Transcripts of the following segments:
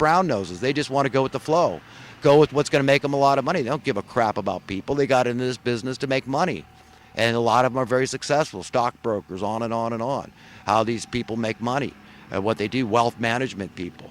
brown noses. They just want to go with the flow, go with what's going to make them a lot of money. They don't give a crap about people. They got into this business to make money. And a lot of them are very successful, stockbrokers, on and on and on. How these people make money, what they do, wealth management people,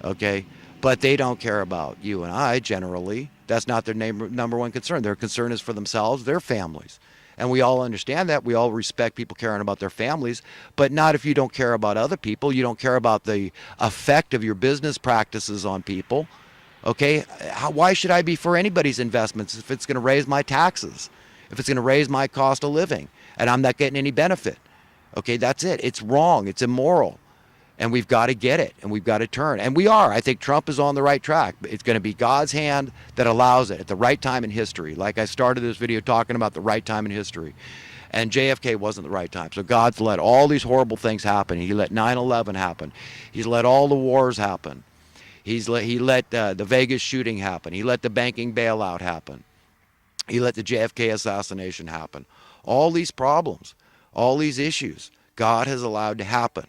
okay? But they don't care about you and I generally. That's not their number one concern. Their concern is for themselves, their families. And we all understand that. We all respect people caring about their families, but not if you don't care about other people. You don't care about the effect of your business practices on people, okay? Why should I be for anybody's investments if it's going to raise my taxes? If it's going to raise my cost of living and I'm not getting any benefit? Okay, that's it. It's wrong. It's immoral. And we've got to get it, and we've got to turn. And we are. I think Trump is on the right track. It's going to be God's hand that allows it at the right time in history. Like I started this video talking about the right time in history. And JFK wasn't the right time. So God's let all these horrible things happen. He let 9/11 happen. He's let all the wars happen. He let the Vegas shooting happen. He let the banking bailout happen. He let the JFK assassination happen. All these problems, all these issues, God has allowed to happen.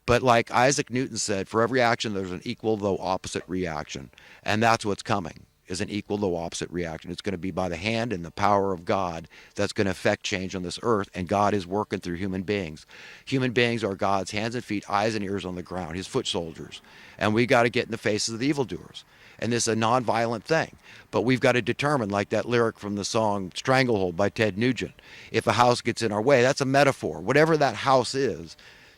But like Isaac Newton said, for every action, there's an equal though opposite reaction. And that's what's coming, is an equal though opposite reaction. It's going to be by the hand and the power of God that's going to affect change on this earth. And God is working through human beings. Human beings are God's hands and feet, eyes and ears on the ground, his foot soldiers. And we got to get in the faces of the evildoers. And this is a nonviolent thing. But we've got to determine, like that lyric from the song Stranglehold by Ted Nugent, if a house gets in our way, that's a metaphor. Whatever that house is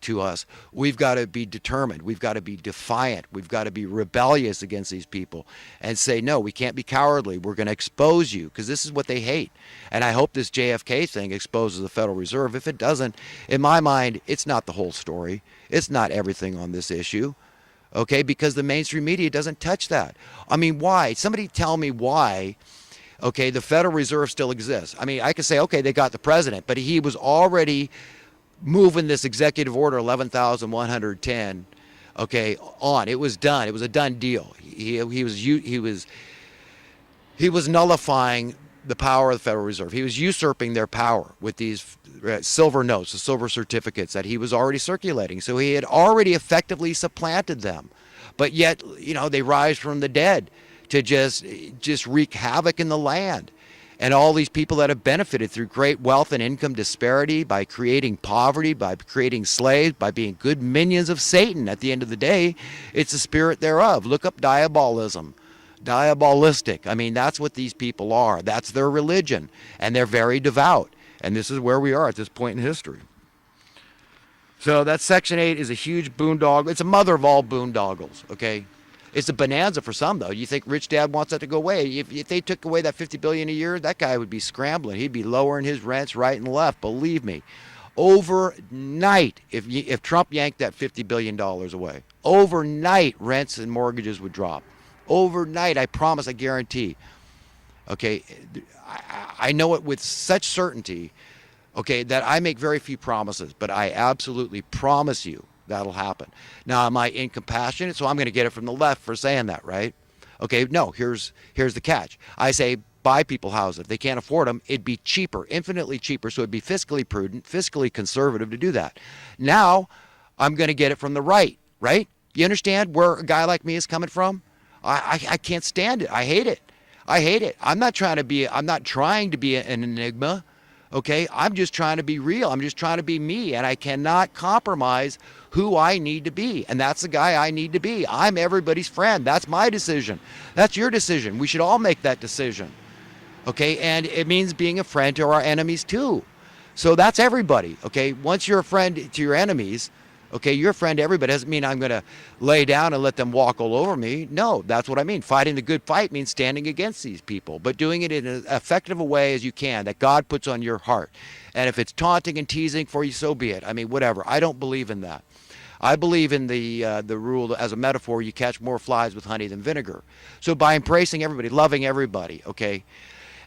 to us, we've got to be determined. We've got to be defiant. We've got to be rebellious against these people and say, no, we can't be cowardly. We're going to expose you, because this is what they hate. And I hope this JFK thing exposes the Federal Reserve. If it doesn't, in my mind, it's not the whole story. It's not everything on this issue. Okay, because the mainstream media doesn't touch that. I mean, why? Somebody tell me why, okay, the Federal Reserve still exists. I mean, I could say, okay, they got the president, but he was already moving this executive order 11,110, okay, on. It was done. It was a done deal. He was nullifying the power of the Federal Reserve. He was usurping their power with these silver notes, the silver certificates that he was already circulating. So he had already effectively supplanted them. But yet, you know, they rise from the dead to just wreak havoc in the land. And all these people that have benefited through great wealth and income disparity, by creating poverty, by creating slaves, by being good minions of Satan. At the end of the day, it's the spirit thereof. Look up diabolism. Diabolistic. I mean, that's what these people are. That's their religion. And they're very devout. And this is where we are at this point in history. So that Section 8 is a huge boondoggle. It's a mother of all boondoggles, okay? It's a bonanza for some, though. You think Rich Dad wants that to go away. If they took away that $50 billion a year, that guy would be scrambling. He'd be lowering his rents right and left, believe me. Overnight, if Trump yanked that $50 billion away, overnight rents and mortgages would drop. Overnight, I promise, I guarantee. Okay, I know it with such certainty, okay, that I make very few promises, but I absolutely promise you that'll happen. Now, am I incompassionate? So I'm going to get it from the left for saying that, right? Okay, no, here's the catch. I say buy people houses. If they can't afford them, it'd be cheaper, infinitely cheaper, so it'd be fiscally prudent, fiscally conservative to do that. Now, I'm going to get it from the right? You understand where a guy like me is coming from? I can't stand it. I hate it. I'm not trying to be an enigma, okay? I'm just trying to be real. I'm just trying to be me, and I cannot compromise who I need to be, and that's the guy I need to be. I'm everybody's friend. That's my decision. That's your decision. We should all make that decision, okay? And it means being a friend to our enemies too. So that's everybody, okay? Once you're a friend to your enemies, okay, you're a friend to everybody. Doesn't mean I'm going to lay down and let them walk all over me. No, that's what I mean. Fighting the good fight means standing against these people, but doing it in as effective a way as you can that God puts on your heart. And if it's taunting and teasing for you, so be it. I mean, whatever. I don't believe in that. I believe in the rule as a metaphor, you catch more flies with honey than vinegar. So by embracing everybody, loving everybody, okay?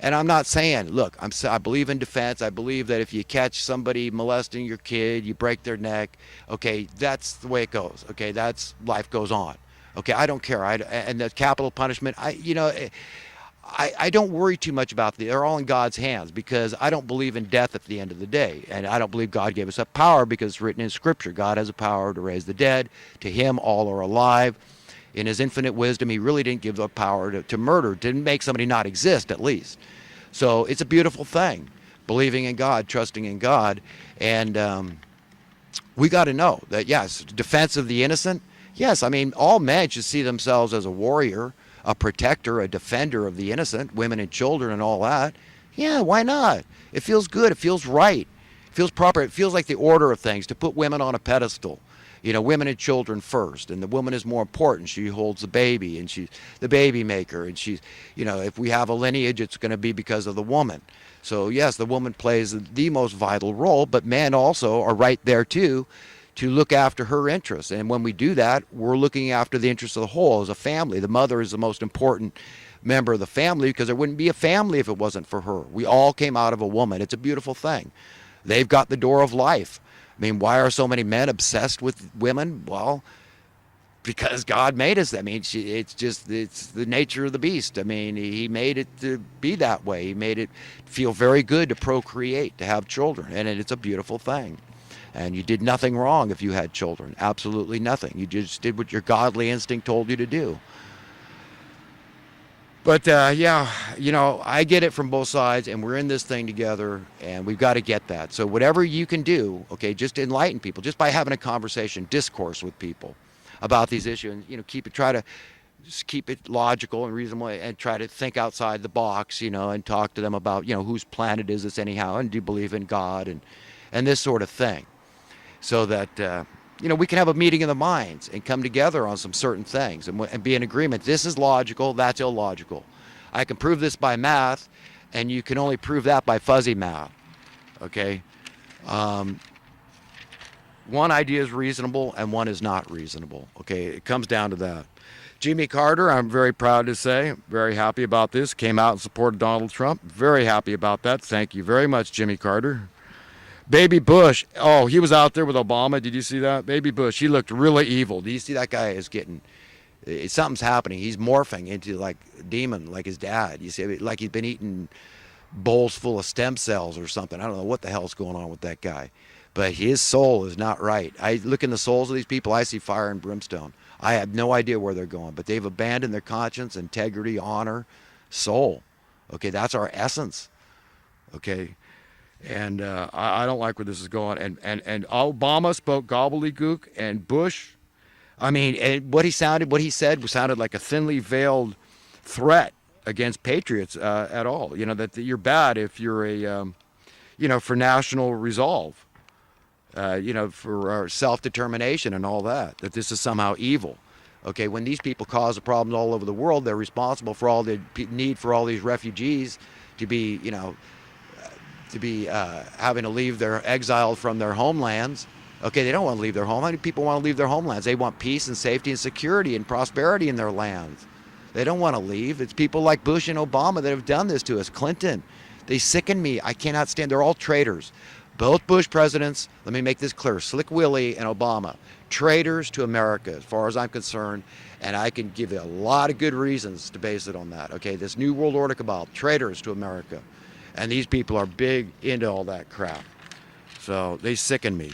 And I'm not saying, look, I believe in defense. I believe that if you catch somebody molesting your kid, you break their neck, okay, that's the way it goes, okay? That's, life goes on, okay? I don't care. And the capital punishment, I don't worry too much about they're all in God's hands, because I don't believe in death at the end of the day. And I don't believe God gave us that power, because it's written in Scripture. God has a power to raise the dead. To him, all are alive. In his infinite wisdom, he really didn't give the power to murder, didn't make somebody not exist, at least. So it's a beautiful thing, believing in God, trusting in God. And we got to know that, yes, defense of the innocent. Yes, I mean, all men should see themselves as a warrior, a protector, a defender of the innocent, women and children and all that. Yeah, why not? It feels good. It feels right. It feels proper. It feels like the order of things to put women on a pedestal. You know, women and children first, and the woman is more important. She holds the baby, and she's the baby maker, and she's, you know, if we have a lineage, it's going to be because of the woman. So yes, the woman plays the most vital role, but men also are right there too, to look after her interests. And when we do that, we're looking after the interests of the whole as a family. The mother is the most important member of the family, because there wouldn't be a family if it wasn't for her. We all came out of a woman. It's a beautiful thing. They've got the door of life. I mean, why are so many men obsessed with women? Well, because God made us. I mean, it's the nature of the beast. I mean, he made it to be that way. He made it feel very good to procreate, to have children, and it's a beautiful thing. And you did nothing wrong if you had children. Absolutely nothing. You just did what your godly instinct told you to do. But yeah, you know, I get it from both sides, and we're in this thing together, and we've got to get that. So whatever you can do, okay, just enlighten people, just by having a conversation, discourse with people about these issues, and, you know, try to just keep it logical and reasonable, and try to think outside the box, you know, and talk to them about, you know, whose planet is this anyhow, and do you believe in God, and this sort of thing, so that you know, we can have a meeting of the minds and come together on some certain things and be in agreement. This is logical, that's illogical. I can prove this by math, and you can only prove that by fuzzy math, okay? One idea is reasonable and one is not reasonable, okay? It comes down to that. Jimmy Carter, I'm very proud to say, very happy about this, came out and supported Donald Trump. Very happy about that. Thank you very much, Jimmy Carter. Baby Bush, oh, he was out there with Obama. Did you see that? Baby Bush, he looked really evil. Do you see that guy is getting, something's happening. He's morphing into like a demon, like his dad. You see, like he's been eating bowls full of stem cells or something. I don't know what the hell's going on with that guy. But his soul is not right. I look in the souls of these people, I see fire and brimstone. I have no idea where they're going, but they've abandoned their conscience, integrity, honor, soul. Okay, that's our essence. Okay. And I don't like where this is going. And Obama spoke gobbledygook, and Bush, I mean, and what he said sounded like a thinly veiled threat against patriots at all. You know, that you're bad if you're a, you know, for national resolve, you know, for our self-determination and all that, that this is somehow evil. Okay, when these people cause the problems all over the world, they're responsible for all the need for all these refugees to be, you know, having to leave exiled from their homelands. Okay, they don't want to leave their home. How many people want to leave their homelands? They want peace and safety and security and prosperity in their lands. They don't want to leave. It's people like Bush and Obama that have done this to us. Clinton, they sicken me. I cannot stand. They're all traitors. Both Bush presidents, let me make this clear, Slick Willie and Obama, traitors to America as far as I'm concerned, and I can give you a lot of good reasons to base it on that. Okay, this New World Order cabal, traitors to America. And these people are big into all that crap. So they sicken me.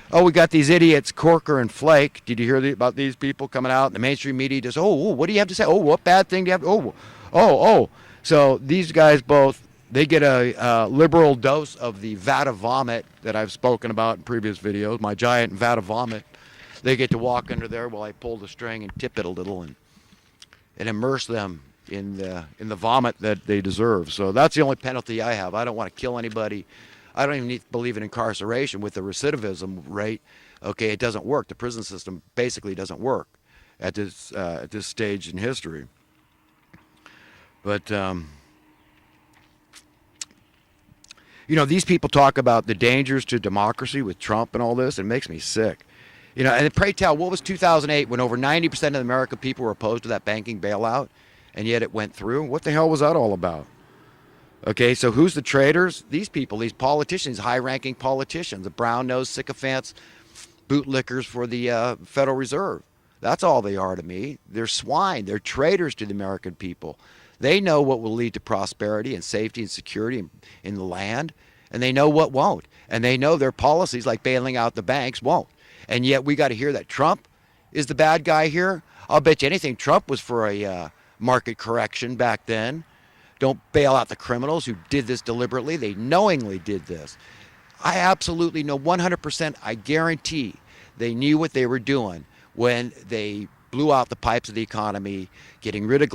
Oh, we got these idiots, Corker and Flake. Did you hear about these people coming out? The mainstream media just, oh, what do you have to say? Oh, what bad thing do you have? Oh. So these guys both, they get a liberal dose of the vat of vomit that I've spoken about in previous videos, my giant vat of vomit. They get to walk under there while I pull the string and tip it a little and immerse them in the vomit that they deserve. So that's the only penalty I have. I don't want to kill anybody. I don't even believe in incarceration with the recidivism rate. Okay, it doesn't work. The prison system basically doesn't work at this stage in history. But you know, these people talk about the dangers to democracy with Trump and all this. It makes me sick. You know, and pray tell, what was 2008 when over 90% of the American people were opposed to that banking bailout? And yet it went through. What the hell was that all about? Okay, so who's the traitors? These people, these politicians, high-ranking politicians, the brown-nosed sycophants, bootlickers for the Federal Reserve. That's all they are to me. They're swine. They're traitors to the American people. They know what will lead to prosperity and safety and security in the land, and they know what won't. And they know their policies, like bailing out the banks, won't. And yet we got to hear that Trump is the bad guy here. I'll bet you anything Trump was for a market correction back then. Don't bail out the criminals who did this deliberately. They knowingly did this. I absolutely know 100%, I guarantee they knew what they were doing when they blew out the pipes of the economy, getting rid of